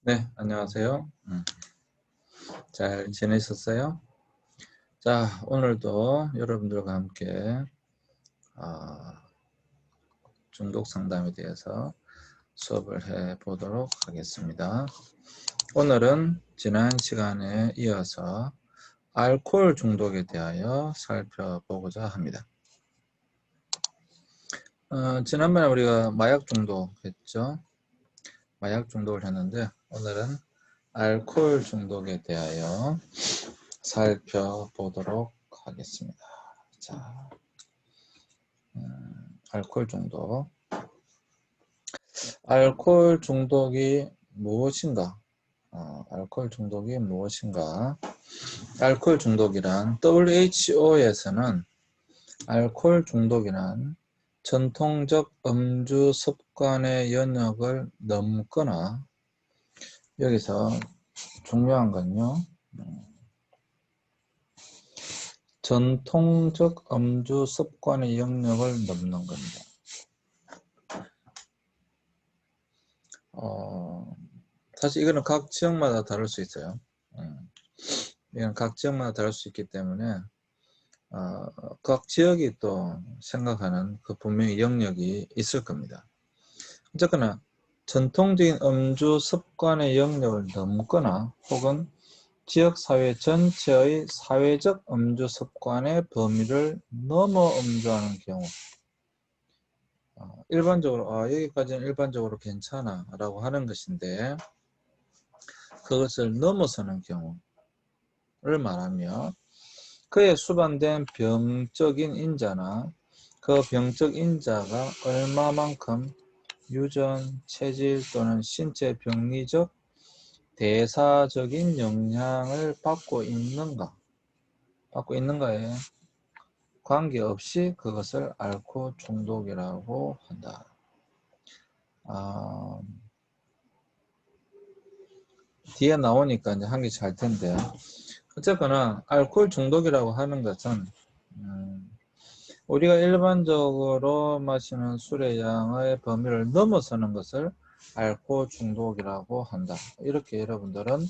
네, 안녕하세요. 잘 지내셨어요? 자, 오늘도 여러분들과 함께 어, 중독 상담에 대해서 수업을 해 보도록 하겠습니다. 오늘은 지난 시간에 이어서 알코올 중독에 대하여 살펴보고자 합니다. 지난번에 우리가 마약 중독 했죠? 마약 중독을 했는데 오늘은 알코올 중독에 대하여 살펴보도록 하겠습니다. 자, 알코올 중독. 알코올 중독이 무엇인가? 알코올 중독이 무엇인가? 알코올 중독이란 WHO에서는 알코올 중독이란 전통적 음주 습관의 영역을 넘거나, 여기서 중요한 건요, 전통적 음주 습관의 영역을 넘는 겁니다. 사실 이거는 각 지역마다 다를 수 있어요. 이건 각 지역마다 다를 수 있기 때문에 각 지역이 또 생각하는 그 분명히 영역이 있을 겁니다. 어쨌거나 전통적인 음주 습관의 영역을 넘거나 혹은 지역사회 전체의 사회적 음주 습관의 범위를 넘어 음주하는 경우, 일반적으로 여기까지는 일반적으로 괜찮아 라고 하는 것인데, 그것을 넘어서는 경우를 말하며 그에 수반된 병적인 인자나 그 병적 인자가 얼마만큼 유전, 체질 또는 신체 병리적, 대사적인 영향을 받고 있는가에 관계없이 그것을 알코올 중독이라고 한다. 뒤에 나오니까 이제 한 게 잘 텐데, 어쨌거나 알코올 중독이라고 하는 것은 우리가 일반적으로 마시는 술의 양의 범위를 넘어서는 것을 알코올 중독이라고 한다. 이렇게 여러분들은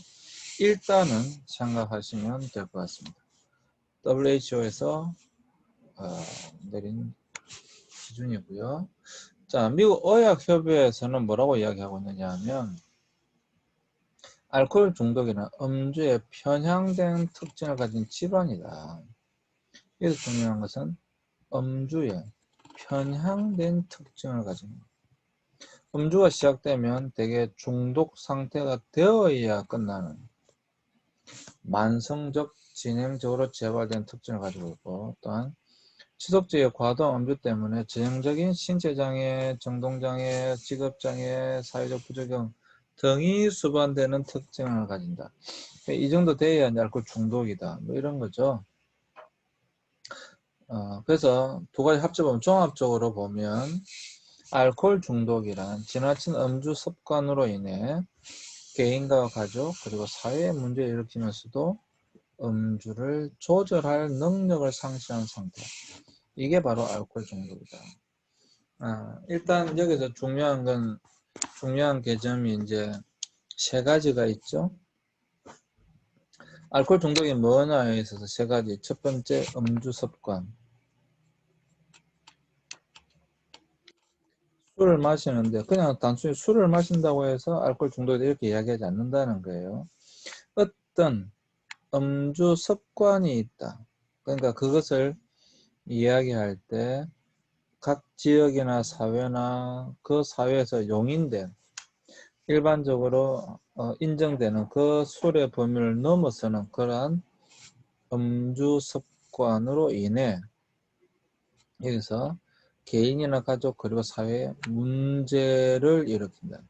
일단은 생각하시면 될 것 같습니다. WHO에서 내린 기준이고요. 자, 미국 의학협회에서는 뭐라고 이야기하고 있느냐 하면, 알코올 중독이나 음주의 편향된 특징을 가진 질환이다. 여기서 중요한 것은 음주의 편향된 특징을 가진, 음주가 시작되면 대개 중독 상태가 되어야 끝나는 만성적 진행적으로 재발된 특징을 가지고 있고, 또한 지속적인 과도 음주 때문에 전형적인 신체장애, 정동장애, 직업장애, 사회적 부작용 등이 수반되는 특징을 가진다. 이 정도 돼야 이제 알코올 중독이다. 뭐 이런 거죠. 그래서 두 가지 합쳐보면, 종합적으로 보면 알코올 중독이란 지나친 음주 습관으로 인해 개인과 가족 그리고 사회에 문제를 일으키면서도 음주를 조절할 능력을 상실한 상태, 이게 바로 알코올 중독이다. 일단 여기서 중요한 개념이 이제 세 가지가 있죠. 알코올 중독이 뭐냐에 있어서 세 가지. 첫 번째, 음주 습관. 술을 마시는데 그냥 단순히 술을 마신다고 해서 알코올 중독이다 이렇게 이야기하지 않는다는 거예요. 어떤 음주 습관이 있다. 그러니까 그것을 이야기할 때 각 지역이나 사회나 그 사회에서 용인된, 일반적으로 인정되는 그 술의 범위를 넘어서는 그러한 음주 습관으로 인해 여기서 개인이나 가족 그리고 사회에 문제를 일으킨다.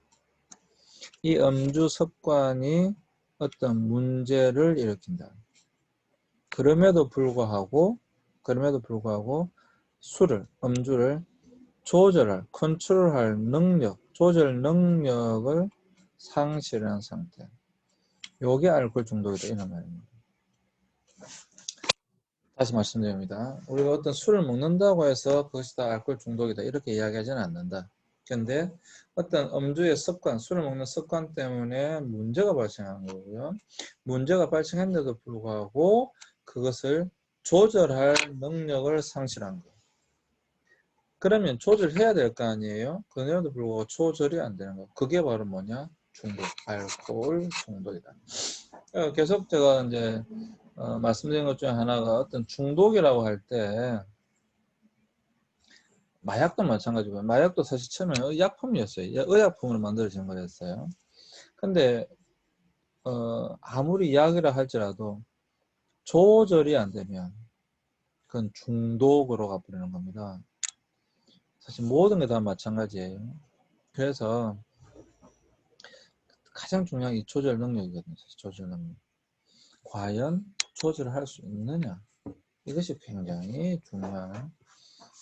이 음주 습관이 어떤 문제를 일으킨다. 그럼에도 불구하고 음주를 조절할, 컨트롤할 능력, 조절 능력을 상실한 상태. 요게 알코올 중독이다 이런 말입니다. 다시 말씀드립니다. 우리가 어떤 술을 먹는다고 해서 그것이 다 알코올 중독이다 이렇게 이야기하지는 않는다. 근데 어떤 음주의 습관, 술을 먹는 습관 때문에 문제가 발생한 거고요. 문제가 발생했는데도 불구하고 그것을 조절할 능력을 상실한 거예요. 그러면 조절해야 될 거 아니에요? 그럼에도 불구하고 조절이 안 되는 거. 그게 바로 뭐냐? 중독, 알코올 중독이다. 계속 제가 이제 말씀드린 것 중에 하나가 어떤 중독이라고 할 때 마약도 마찬가지고 마약도 사실 처음에는 의약품이었어요. 의약품으로 만들어진 거였어요. 근데 아무리 약이라 할지라도 조절이 안 되면 그건 중독으로 가버리는 겁니다. 사실 모든 게 다 마찬가지예요. 그래서 가장 중요한 이 조절 능력이거든요. 조절 능력. 과연 조절을 할 수 있느냐? 이것이 굉장히 중요한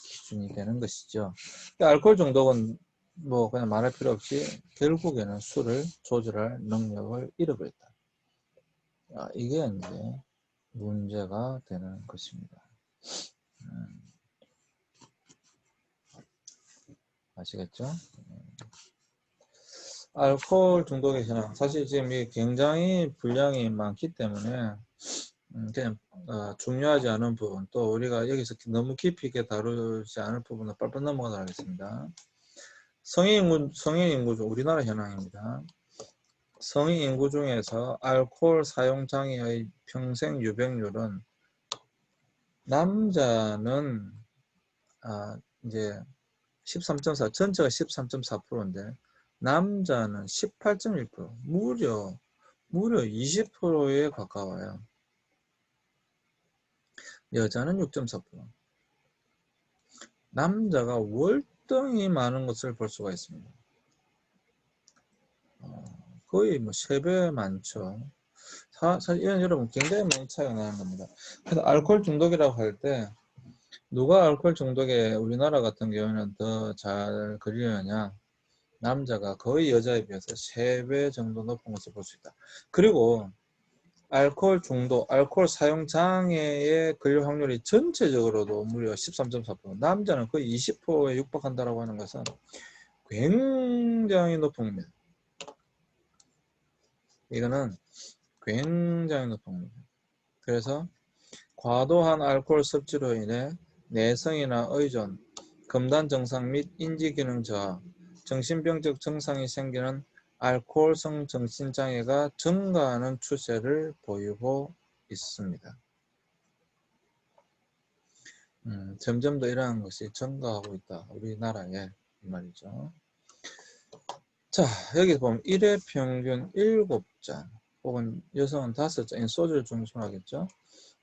기준이 되는 것이죠. 알코올 중독은 뭐 그냥 말할 필요 없이 결국에는 술을 조절할 능력을 잃어버렸다. 이게 이제 문제가 되는 것입니다. 아시겠죠? 알코올 중독의 현황. 사실 지금 이 굉장히 분량이 많기 때문에 그냥 중요하지 않은 부분, 또 우리가 여기서 너무 깊이 있게 다루지 않을 부분은 빨리 넘어가도록 하겠습니다. 성인 인구 중 우리나라 현황입니다. 성인 인구 중에서 알코올 사용 장애의 평생 유병률은 남자는 이제 13.4, 전체가 13.4%인데 남자는 18.1%, 무려 20%에 가까워요. 여자는 6.4%. 남자가 월등히 많은 것을 볼 수가 있습니다. 거의 뭐 3배 많죠. 사실 이런 여러분 굉장히 많이 차이가 나는 겁니다. 그래서 알코올 중독이라고 할 때 누가 알코올 중독에 우리나라 같은 경우는 더 잘 걸리느냐? 남자가 거의 여자에 비해서 3배 정도 높은 것을 볼 수 있다. 그리고 알코올 중독, 알코올 사용 장애에 걸릴 확률이 전체적으로도 무려 13.4%, 남자는 거의 20%에 육박한다라고 하는 것은 굉장히 높은 겁니다. 이거는 굉장히 높은 겁니다. 그래서 과도한 알코올 섭취로 인해 내성이나 의존, 금단 증상 및 인지기능 저하, 정신병적 증상이 생기는 알코올성 정신장애가 증가하는 추세를 보이고 있습니다. 점점 더 이러한 것이 증가하고 있다. 우리나라에 이 말이죠. 자, 여기 보면 1회 평균 7잔 혹은 여성은 5잔, 소주를 중심하겠죠.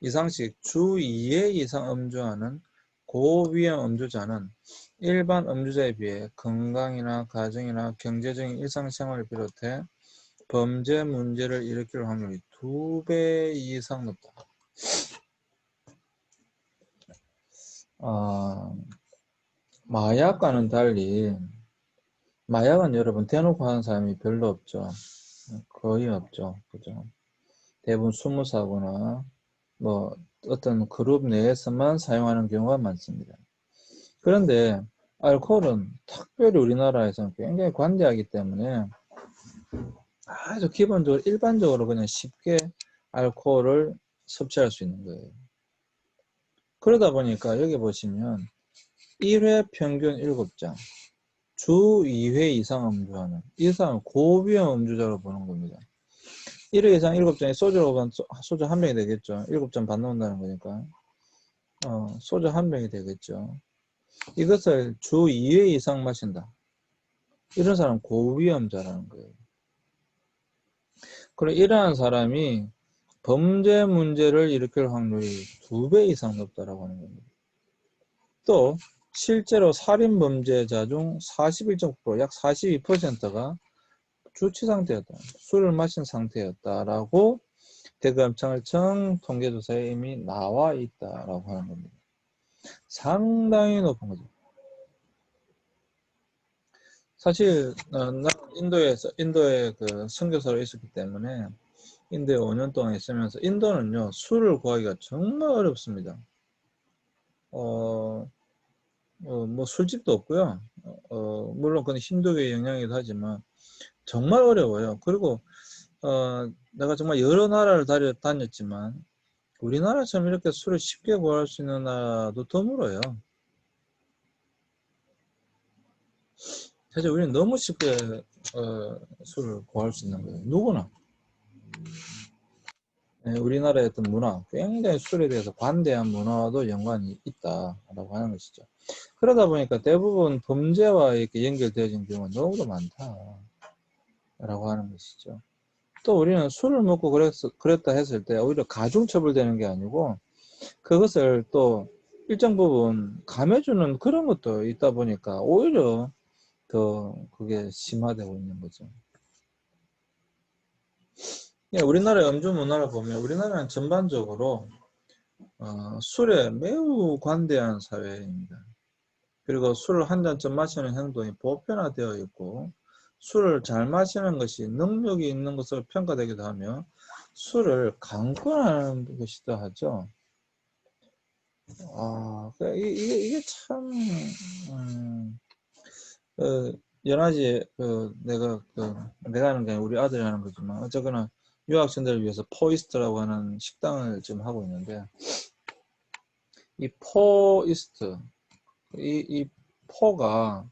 이상씩 주 2회 이상 음주하는 고위험 음주자는 일반 음주자에 비해 건강이나 가정이나 경제적인 일상생활을 비롯해 범죄 문제를 일으킬 확률이 2배 이상 높다. 마약과는 달리 마약은 여러분 대놓고 하는 사람이 별로 없죠. 거의 없죠. 그죠? 대부분 스무사거나 뭐 어떤 그룹 내에서만 사용하는 경우가 많습니다. 그런데 알코올은 특별히 우리나라에서는 굉장히 관대하기 때문에 아주 기본적으로 일반적으로 그냥 쉽게 알코올을 섭취할 수 있는 거예요. 그러다 보니까 여기 보시면 1회 평균 7잔, 주 2회 이상 음주하는 이 사람은 고위험 음주자로 보는 겁니다. 1회 이상 7잔이 소주 한 병이 되겠죠. 7잔 반 넣는다는 거니까 소주 한 병이 되겠죠. 이것을 주 2회 이상 마신다. 이런 사람 고위험자라는 거예요. 그리고 이러한 사람이 범죄 문제를 일으킬 확률이 2배 이상 높다라고 하는 겁니다. 또 실제로 살인 범죄자 중 41.9%, 약 42%가 주치 상태였다. 술을 마신 상태였다라고 대검찰청 통계조사에 이미 나와 있다라고 하는 겁니다. 상당히 높은 거죠. 사실 나 인도에 그 선교사로 있었기 때문에 인도에 5년 동안 있으면서 인도는요 술을 구하기가 정말 어렵습니다. 뭐 술집도 없고요. 물론 그건 힌두교의 영향이기도 하지만 정말 어려워요. 그리고 내가 정말 여러 나라를 다녔지만 우리나라처럼 이렇게 술을 쉽게 구할 수 있는 나라도 드물어요. 사실 우리는 너무 쉽게 술을 구할 수 있는 거예요. 누구나. 네, 우리나라의 어떤 문화, 굉장히 술에 대해서 관대한 문화와도 연관이 있다라고 하는 것이죠. 그러다 보니까 대부분 범죄와 이렇게 연결되어진 경우가 너무도 많다라고 하는 것이죠. 또 우리는 술을 먹고 그랬다 했을 때 오히려 가중처벌되는 게 아니고 그것을 또 일정 부분 감해주는 그런 것도 있다 보니까 오히려 더 그게 심화되고 있는 거죠. 예, 우리나라의 음주 문화를 보면 우리나라는 전반적으로 술에 매우 관대한 사회입니다. 그리고 술을 한 잔쯤 마시는 행동이 보편화되어 있고 술을 잘 마시는 것이 능력이 있는 것으로 평가되기도 하며 술을 강권하는 것이기도 하죠. 이게 참 여러 가지 내가 하는 게 아니라 우리 아들이 하는 거지만 어쨌거나 유학생들을 위해서 포이스트라고 하는 식당을 지금 하고 있는데 이 포이스트 이 포가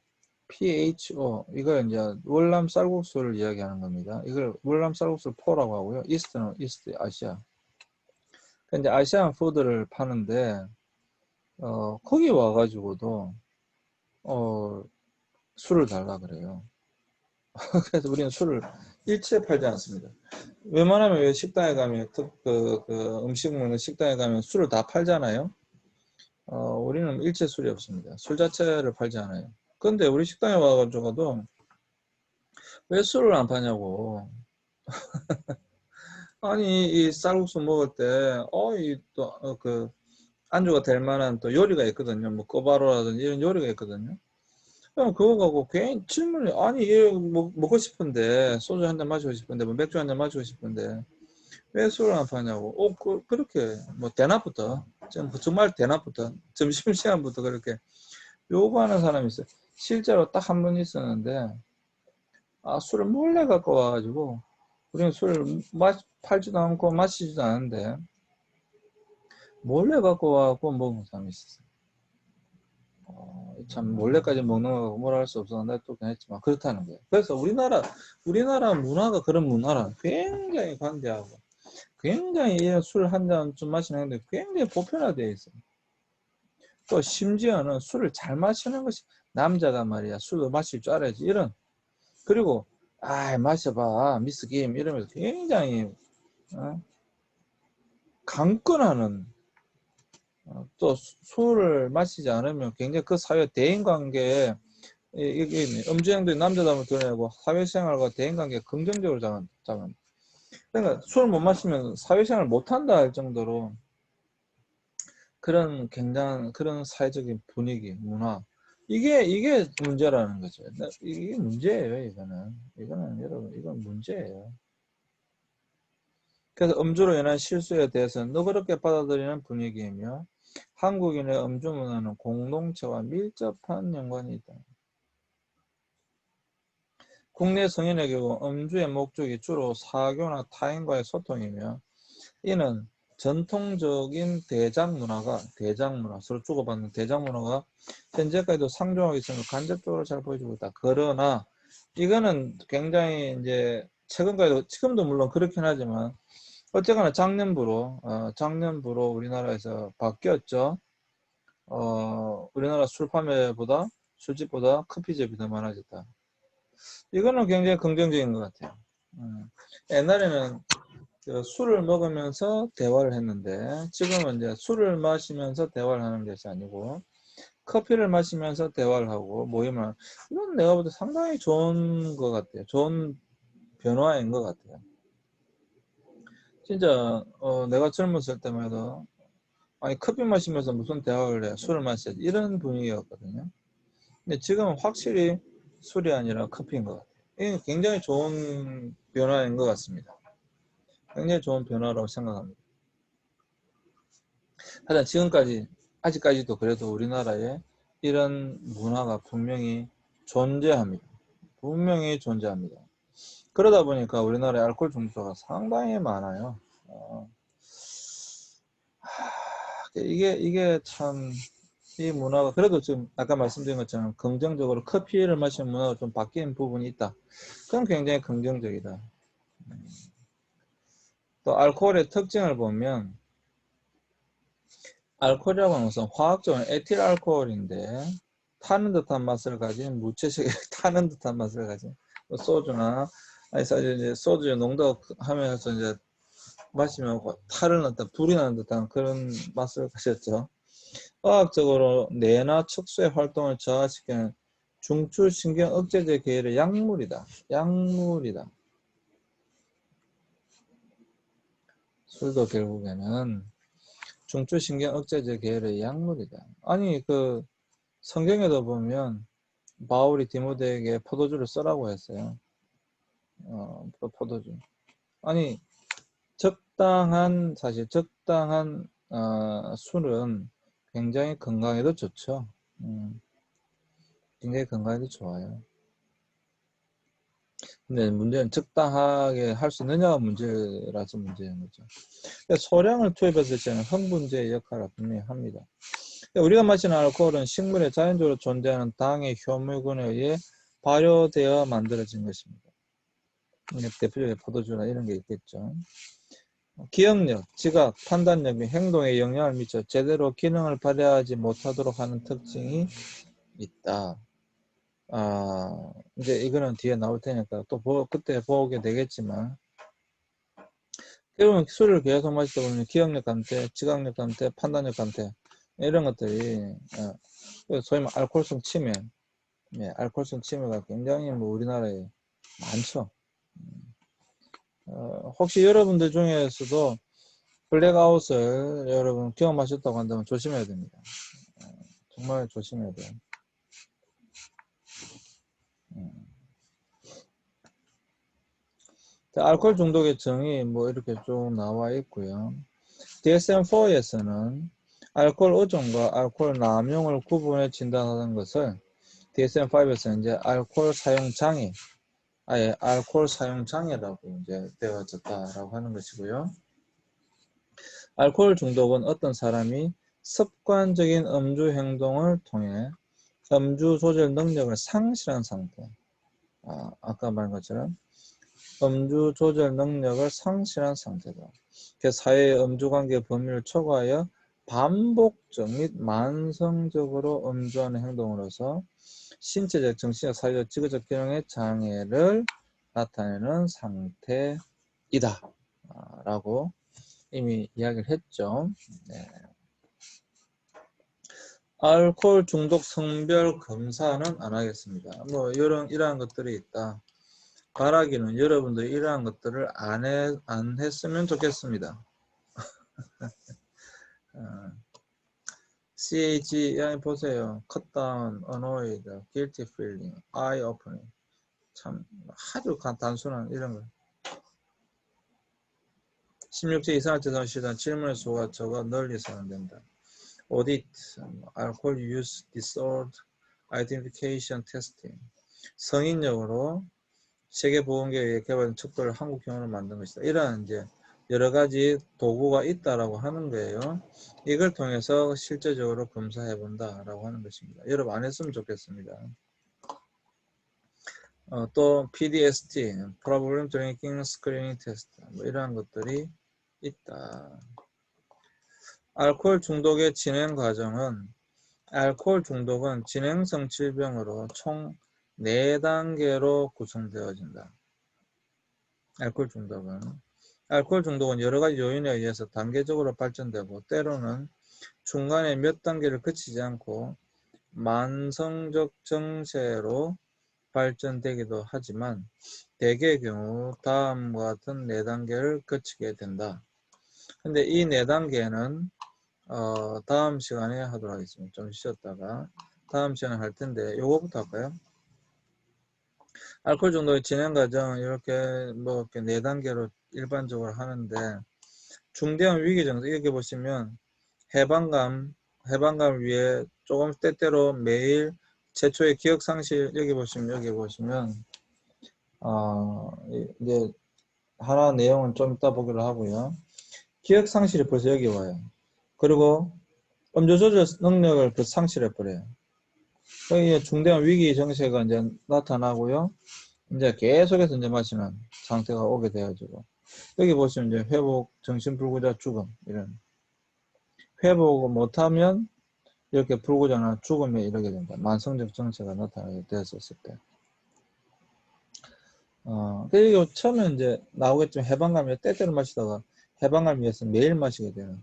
PHO 이거 이제 월남 쌀국수를 이야기하는 겁니다. 이걸 월남 쌀국수 포라고 하고요. 이스트는 이스트 아시아. 근데 아시안 푸드를 파는데 거기 와가지고도 술을 달라 그래요. 그래서 우리는 술을 일체 팔지 않습니다. 웬만하면 왜 식당에 가면 음식 먹는 식당에 가면 술을 다 팔잖아요. 우리는 일체 술이 없습니다. 술 자체를 팔지 않아요. 근데 우리 식당에 와가지고도 왜 술을 안 파냐고. 아니 이 쌀국수 먹을 때 안주가 될 만한 또 요리가 있거든요. 뭐 꼬바로라든지 이런 요리가 있거든요. 그냥 그거 갖고 괜히 질문을 아니 얘 먹고 싶은데 소주 한 잔 마시고 싶은데 뭐 맥주 한 잔 마시고 싶은데 왜 술을 안 파냐고. 그렇게 뭐 대낮부터 정말 대낮부터 점심시간부터 그렇게 요구하는 사람이 있어요. 실제로 딱 한 번 있었는데 술을 몰래 갖고 와가지고 우리는 술을 팔지도 않고 마시지도 않은데 몰래 갖고 와갖고 먹은 사람이 있었어요. 참 몰래까지 먹는 거고 뭐라 할 수 없어서 내가 또 그냥 했지만 그렇다는 거예요. 그래서 우리나라 문화가 그런 문화라 굉장히 관대하고 굉장히 술 한 잔 좀 마시는 건데 굉장히 보편화되어 있어요. 또 심지어는 술을 잘 마시는 것이 남자가 말이야 술도 마실 줄 알아야지 이런 그리고 마셔봐 미스 김 이러면서 굉장히 강권하는 또 술을 마시지 않으면 굉장히 그 사회 대인관계에 이게 음주행동이 남자다움을 드러내고 사회생활과 대인관계에 긍정적으로 작은 그러니까 술을 못 마시면 사회생활을 못한다 할 정도로 그런 굉장한 그런 사회적인 분위기, 문화 이게 문제라는 거죠. 이게 문제예요. 이거는 여러분 이건 문제예요. 그래서 음주로 인한 실수에 대해서는 너그럽게 받아들이는 분위기이며 한국인의 음주 문화는 공동체와 밀접한 연관이 있다. 국내 성인의 경우 음주의 목적이 주로 사교나 타인과의 소통이며 이는 전통적인 대장문화, 서로 주고받는 대장문화가 현재까지도 상존하고 있음을 간접적으로 잘 보여주고 있다. 그러나 이거는 굉장히 이제 지금도 물론 그렇긴 하지만 어쨌거나 작년부로 우리나라에서 바뀌었죠. 우리나라 술집보다 커피숍이 더 많아졌다. 이거는 굉장히 긍정적인 것 같아요. 옛날에는 술을 먹으면서 대화를 했는데 지금은 이제 술을 마시면서 대화를 하는 것이 아니고 커피를 마시면서 대화를 하고 모임을 이건 내가 볼 때 상당히 좋은 것 같아요. 좋은 변화인 것 같아요. 진짜 내가 젊었을 때만 해도 아니 커피 마시면서 무슨 대화를 해 술을 마셔야지 이런 분위기였거든요. 근데 지금은 확실히 술이 아니라 커피인 것 같아요. 이게 굉장히 좋은 변화인 것 같습니다. 굉장히 좋은 변화라고 생각합니다. 하여튼 아직까지도 그래도 우리나라에 이런 문화가 분명히 존재합니다. 분명히 존재합니다. 그러다 보니까 우리나라의 알코올 중독자가 상당히 많아요. 이게 참, 이 문화가 그래도 지금 아까 말씀드린 것처럼 긍정적으로 커피를 마시는 문화가 좀 바뀐 부분이 있다. 그건 굉장히 긍정적이다. 또 알코올의 특징을 보면 알코올이라고 하는 것은 화학적으로 에틸 알코올인데 타는 듯한 맛을 가진 무채색 타는 듯한 맛을 가진 소주나 아니 사실 이제 소주 농도하면서 이제 마시면 탈을 넣다 불이 나는 듯한 그런 맛을 가졌죠. 화학적으로 뇌나 척수의 활동을 저하시키는 중추신경 억제제 계열의 약물이다. 약물이다. 술도 결국에는 중추신경 억제제 계열의 약물이다. 아니 그 성경에도 보면 바울이 디모데에게 포도주를 써라고 했어요. 포도주. 아니 사실 적당한 술은 굉장히 건강에도 좋죠. 굉장히 건강에도 좋아요. 근데 문제는 적당하게 할 수 있느냐가 문제라서 문제인 거죠. 소량을 투입했을 때는 흥분제의 역할을 분명히 합니다. 우리가 마시는 알코올은 식물에 자연적으로 존재하는 당의 효모균에 의해 발효되어 만들어진 것입니다. 대표적인 포도주나 이런 게 있겠죠. 기억력, 지각, 판단력 및 행동에 영향을 미쳐 제대로 기능을 발휘하지 못하도록 하는 특징이 있다. 이제 이거는 뒤에 나올 테니까 또 그때 보게 되겠지만, 결국은 술을 계속 마시다 보면 기억력 감퇴, 지각력 감퇴, 판단력 감퇴 이런 것들이 소위 말 알코올성 치매, 알코올성 치매가 굉장히 우리나라에 많죠. 혹시 여러분들 중에서도 블랙아웃을 여러분 경험하셨다고 한다면 조심해야 됩니다. 정말 조심해야 돼요. 알코올 중독의 정의 이렇게 쭉 나와 있고요. DSM-4에서는 알코올 의존과 알코올 남용을 구분해 진단하는 것을 DSM-5에서 이제 알코올 사용 장애, 아예 알코올 사용 장애라고 이제 되어졌다라고 하는 것이고요. 알코올 중독은 어떤 사람이 습관적인 음주 행동을 통해 음주 조절 능력을 상실한 상태. 아까 말한 것처럼 음주 조절 능력을 상실한 상태다. 사회의 음주관계 범위를 초과하여 반복적 및 만성적으로 음주하는 행동으로서 신체적, 정신적, 사회적, 지구적 기능의 장애를 나타내는 상태이다. 라고 이미 이야기를 했죠. 네. 알코올 중독 성별 검사는 안 하겠습니다. 이러한 것들이 있다. 바라기는 여러분들이 이러한 것들을 안 했으면 좋겠습니다. CAG, 보세요. cut down, annoyed, guilty feeling, eye opening. 참, 아주 단순한 이런 거. 16세 이상을 대상으로 시도한 질문의 수가 적어 널리 사용된다. audit, alcohol use disorder identification testing. 성인용으로 세계보건기구에 의해 개발된 척도를 한국형으로 만든 것이다. 이러한 이제 여러 가지 도구가 있다라고 하는 거예요. 이걸 통해서 실제적으로 검사해 본다라고 하는 것입니다. 여러분 안 했으면 좋겠습니다. 또 PDST, Problem Drinking Screening Test, 이러한 것들이 있다. 알코올 중독의 진행 과정은 알코올 중독은 진행성 질병으로 총 4단계로 구성되어진다. 알코올 중독은 여러 가지 요인에 의해서 단계적으로 발전되고 때로는 중간에 몇 단계를 거치지 않고 만성적 정체로 발전되기도 하지만 대개의 경우 다음과 같은 4단계를 거치게 된다. 근데 이 4단계는 다음 시간에 하도록 하겠습니다. 좀 쉬었다가 다음 시간에 할 텐데 요거부터 할까요? 알코올 중독의 진행 과정 이렇게 이렇게 4단계로 일반적으로 하는데 중대한 위기 증상 이렇게 보시면 해방감을 위해 조금 때때로 매일 최초의 기억상실 여기 보시면 이제 하나 내용은 좀 이따 보기로 하고요. 기억상실이 벌써 여기 와요. 그리고 음주조절 능력을 상실해버려요. 여기 중대한 위기 정세가 이제 나타나고요. 이제 계속해서 이제 마시는 상태가 오게 되어지고, 여기 보시면 이제 회복, 정신불구자, 죽음, 이런. 회복을 못하면 이렇게 불구자나 죽음에 이르게 된다. 만성적 정체가 나타나게 되었을 때. 그리고 처음에 이제 나오겠지만 해방감이 때때로 마시다가 해방감 위해서 매일 마시게 되는.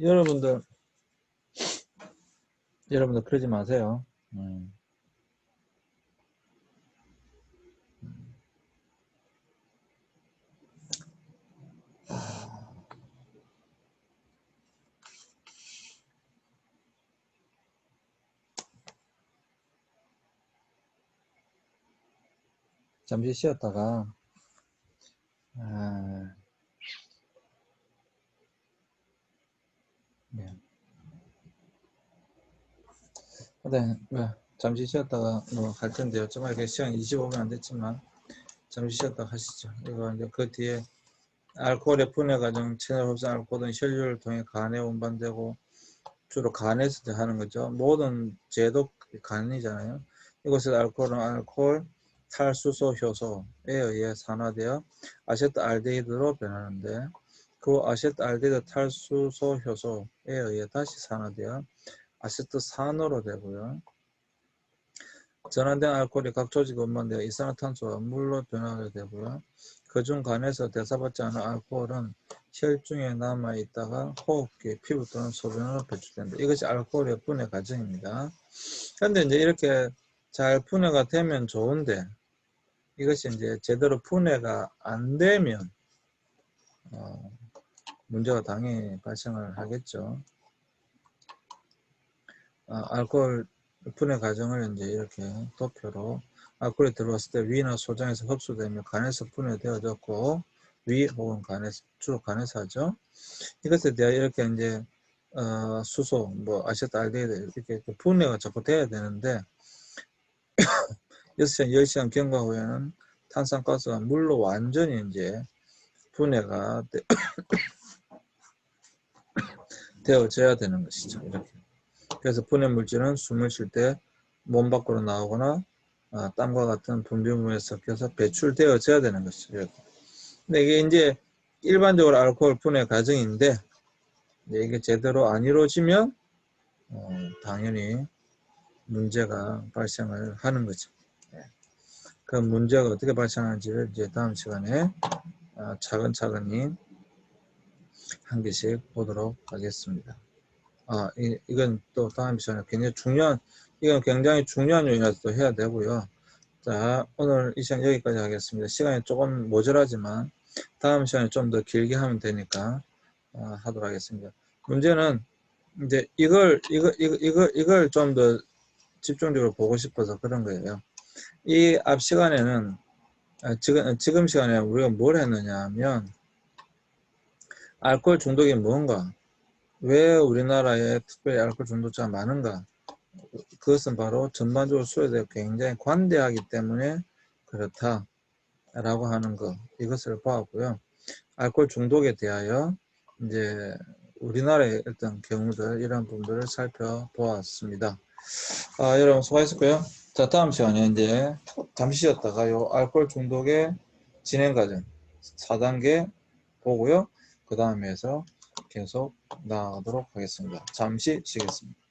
여러분들 그러지 마세요. 잠시 쉬었다가 네. 잠시 쉬었다가 뭐 할 텐데요. 좀 이렇게 시간 25분 안 됐지만 잠시 쉬었다가 하시죠. 이거 이제 그 뒤에 알코올의 분해 과정, 체내 흡수 알코올은 혈류를 통해 간에 운반되고 주로 간에서 하는 거죠. 모든 제도 간이잖아요. 이곳에서 알코올은 알코올 탈수소 효소에 의해 산화되어 아세트알데히드로 변하는데, 그 아세트알데히드 탈수소 효소에 의해 다시 산화되어 아세트산으로 되고요. 전환된 알코올이 각 조직에 운반되어 이산화탄소와 물로 변하게 되고요. 그중 간에서 대사받지 않은 알코올은 혈중에 남아있다가 호흡기, 피부 또는 소변으로 배출된다. 이것이 알코올의 분해 과정입니다. 그런데 이제 이렇게 잘 분해가 되면 좋은데, 이것이 이제 제대로 분해가 안 되면 문제가 당연히 발생을 하겠죠. 알코올 분해 과정을 이제 이렇게 도표로, 알코올이 들어왔을 때 위나 소장에서 흡수되며 간에서 분해되어졌고, 위 혹은 간에서, 주로 간에서 하죠. 이것에 대해 이렇게 이제 수소, 뭐 아세트알데히드 이렇게 분해가 자꾸 돼야 되는데 6시간, 10시간 경과 후에는 탄산가스가 물로 완전히 이제 분해가 되어져야 되는 것이죠. 이렇게. 그래서 분해 물질은 숨을 쉴 때 몸 밖으로 나오거나 땀과 같은 분비물에 섞여서 배출되어져야 되는 것이죠. 이렇게. 근데 이게 이제 일반적으로 알코올 분해 과정인데, 이게 제대로 안 이루어지면 당연히 문제가 발생을 하는 거죠. 그 문제가 어떻게 발생하는지를 이제 다음 시간에 차근차근히 한 개씩 보도록 하겠습니다. 이건 또 다음 시간에 이건 굉장히 중요한 요인이라서 또 해야 되고요. 자, 오늘 이 시간 여기까지 하겠습니다. 시간이 조금 모자라지만 다음 시간에 좀 더 길게 하면 되니까 하도록 하겠습니다. 문제는 이제 이걸 좀 더 집중적으로 보고 싶어서 그런 거예요. 이 앞 시간에는 지금 시간에 우리가 뭘 했느냐 하면, 알코올 중독이 뭔가, 왜 우리나라에 특별히 알코올 중독자가 많은가, 그것은 바로 전반적으로 수요대가 굉장히 관대하기 때문에 그렇다라고 하는 것, 이것을 보았고요. 알코올 중독에 대하여 이제 우리나라의 어떤 경우들, 이런 부분들을 살펴보았습니다. 여러분 수고하셨고요. 자, 다음 시간에 이제 잠시 쉬었다가 요 알코올 중독의 진행 과정 4단계 보고요. 그 다음에서 계속 나가도록 하겠습니다. 잠시 쉬겠습니다.